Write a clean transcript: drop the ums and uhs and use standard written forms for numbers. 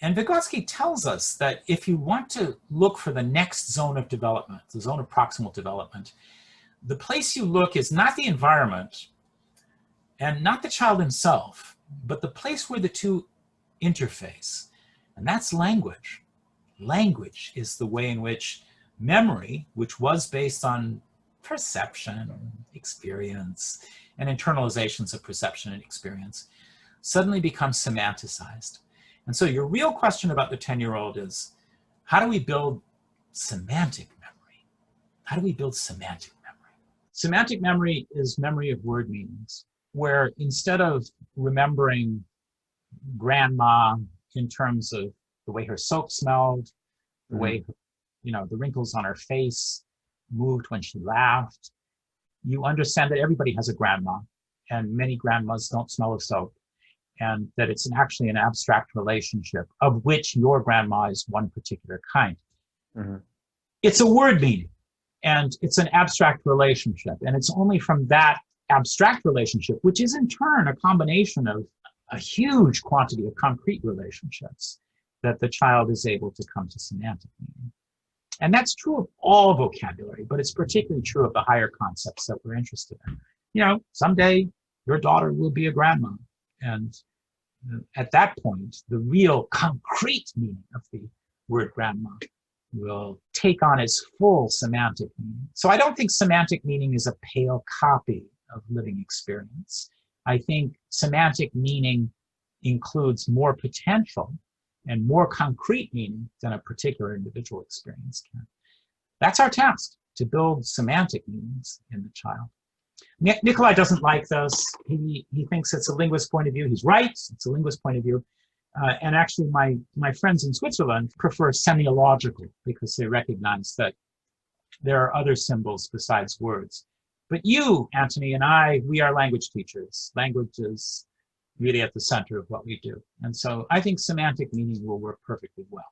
And Vygotsky tells us that if you want to look for the next zone of development, the zone of proximal development, the place you look is not the environment and not the child himself, but the place where the two interface, and that's language. Language is the way in which memory, which was based on perception, experience, and internalizations of perception and experience, suddenly becomes semanticized. And so your real question about the 10-year-old is, how do we build semantic memory? How do we build semantic memory? Semantic memory is memory of word meanings, where instead of remembering grandma in terms of the way her soap smelled, the way, the wrinkles on her face moved when she laughed, you understand that everybody has a grandma, and many grandmas don't smell of soap, and that it's actually an abstract relationship of which your grandma is one particular kind. It's a word meaning, and it's an abstract relationship, and it's only from that abstract relationship, which is in turn a combination of a huge quantity of concrete relationships, that the child is able to come to semantic meaning. And that's true of all vocabulary, but it's particularly true of the higher concepts that we're interested in. Someday your daughter will be a grandma, and at that point, the real concrete meaning of the word grandma will take on its full semantic meaning. So I don't think semantic meaning is a pale copy of living experience. I think semantic meaning includes more potential and more concrete meaning than a particular individual experience can. That's our task, to build semantic meanings in the child. Nikolai doesn't like this. He thinks it's a linguist point of view. He's right, it's a linguist point of view. And actually my friends in Switzerland prefer semiological, because they recognize that there are other symbols besides words. But you, Anthony, and I, we are language teachers. Language is really at the center of what we do. And so I think semantic meaning will work perfectly well.